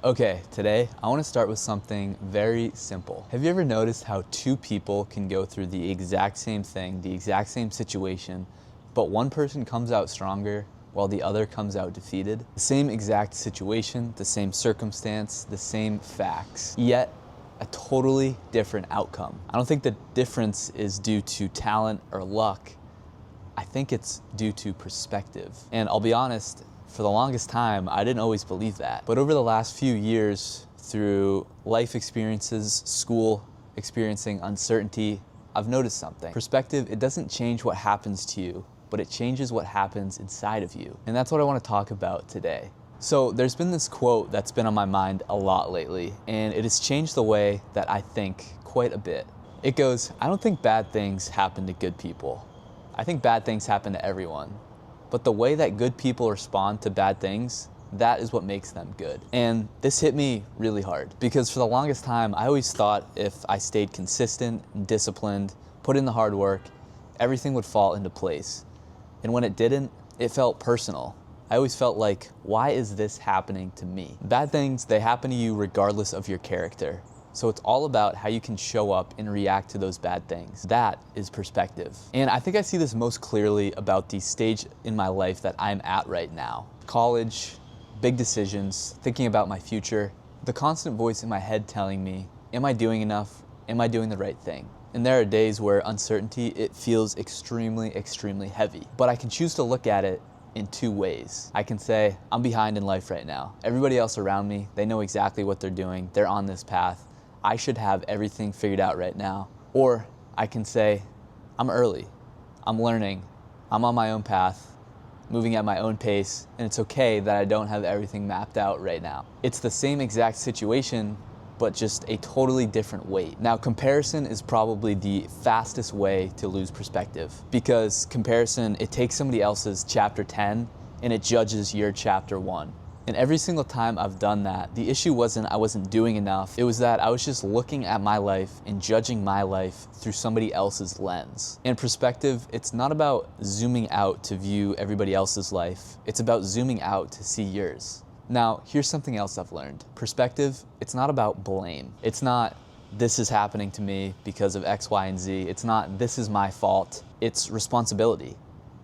Okay, today I want to start with something very simple. Have you ever noticed how two people can go through the exact same thing, the exact same situation, but one person comes out stronger while the other comes out defeated? The same exact situation, the same circumstance, the same facts, yet a totally different outcome. I don't think the difference is due to talent or luck. I think it's due to perspective. And I'll be honest, for the longest time, I didn't always believe that. But over the last few years, through life experiences, school, experiencing uncertainty, I've noticed something. Perspective, it doesn't change what happens to you, but it changes what happens inside of you. And that's what I want to talk about today. So there's been this quote that's been on my mind a lot lately, and it has changed the way that I think quite a bit. It goes, I don't think bad things happen to good people. I think bad things happen to everyone. But the way that good people respond to bad things, that is what makes them good. And this hit me really hard because for the longest time, I always thought if I stayed consistent, disciplined, put in the hard work, everything would fall into place. And when it didn't, it felt personal. I always felt like, why is this happening to me? Bad things, they happen to you regardless of your character. So it's all about how you can show up and react to those bad things. That is perspective. And I think I see this most clearly about the stage in my life that I'm at right now. College, big decisions, thinking about my future, the constant voice in my head telling me, am I doing enough? Am I doing the right thing? And there are days where uncertainty, it feels extremely, extremely heavy. But I can choose to look at it in two ways. I can say, I'm behind in life right now. Everybody else around me, they know exactly what they're doing. They're on this path. I should have everything figured out right now. Or I can say, I'm early, I'm learning, I'm on my own path, moving at my own pace, and it's okay that I don't have everything mapped out right now. It's the same exact situation, but just a totally different weight. Now, comparison is probably the fastest way to lose perspective because comparison, it takes somebody else's chapter 10 and it judges your chapter 1. And every single time I've done that, the issue wasn't I wasn't doing enough. It was that I was just looking at my life and judging my life through somebody else's lens. And perspective, it's not about zooming out to view everybody else's life. It's about zooming out to see yours. Now, here's something else I've learned. Perspective, it's not about blame. It's not this is happening to me because of X, Y, and Z. It's not this is my fault. It's responsibility.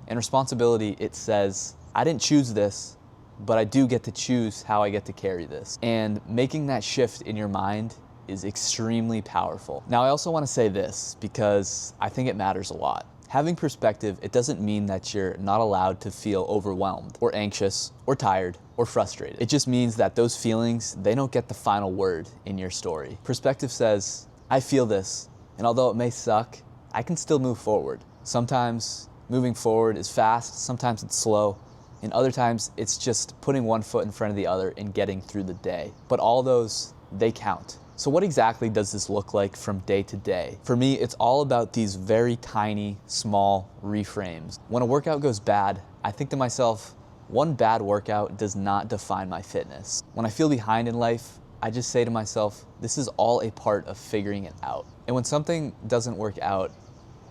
And responsibility, it says, I didn't choose this, but I do get to choose how I get to carry this. And making that shift in your mind is extremely powerful. Now, I also want to say this because I think it matters a lot. Having perspective, it doesn't mean that you're not allowed to feel overwhelmed or anxious or tired or frustrated. It just means that those feelings, they don't get the final word in your story. Perspective says, I feel this, and although it may suck, I can still move forward. Sometimes moving forward is fast, sometimes it's slow, and other times it's just putting one foot in front of the other and getting through the day. But all those, they count. So what exactly does this look like from day to day? For me, it's all about these very tiny, small reframes. When a workout goes bad, I think to myself, one bad workout does not define my fitness. When I feel behind in life, I just say to myself, this is all a part of figuring it out. And when something doesn't work out,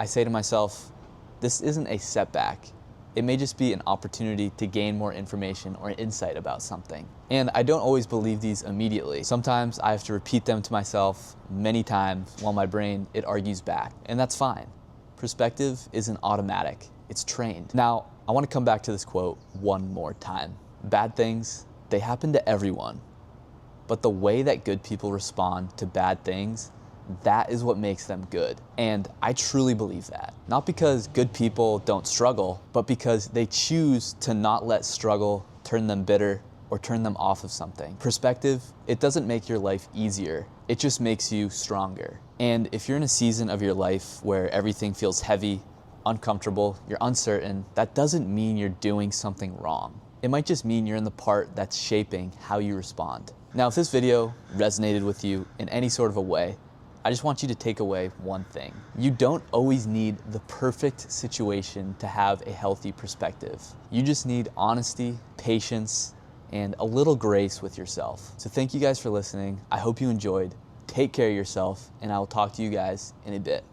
I say to myself, this isn't a setback. It may just be an opportunity to gain more information or insight about something. And I don't always believe these immediately. Sometimes I have to repeat them to myself many times while my brain, it argues back. And that's fine. Perspective isn't automatic, it's trained. Now, I want to come back to this quote one more time. Bad things, they happen to everyone. But the way that good people respond to bad things, that is what makes them good. And I truly believe that. Not because good people don't struggle, but because they choose to not let struggle turn them bitter or turn them off of something. Perspective, it doesn't make your life easier. It just makes you stronger. And if you're in a season of your life where everything feels heavy, uncomfortable, you're uncertain, that doesn't mean you're doing something wrong. It might just mean you're in the part that's shaping how you respond. Now, if this video resonated with you in any sort of a way, I just want you to take away one thing. You don't always need the perfect situation to have a healthy perspective. You just need honesty, patience, and a little grace with yourself. So thank you guys for listening. I hope you enjoyed. Take care of yourself, and I will talk to you guys in a bit.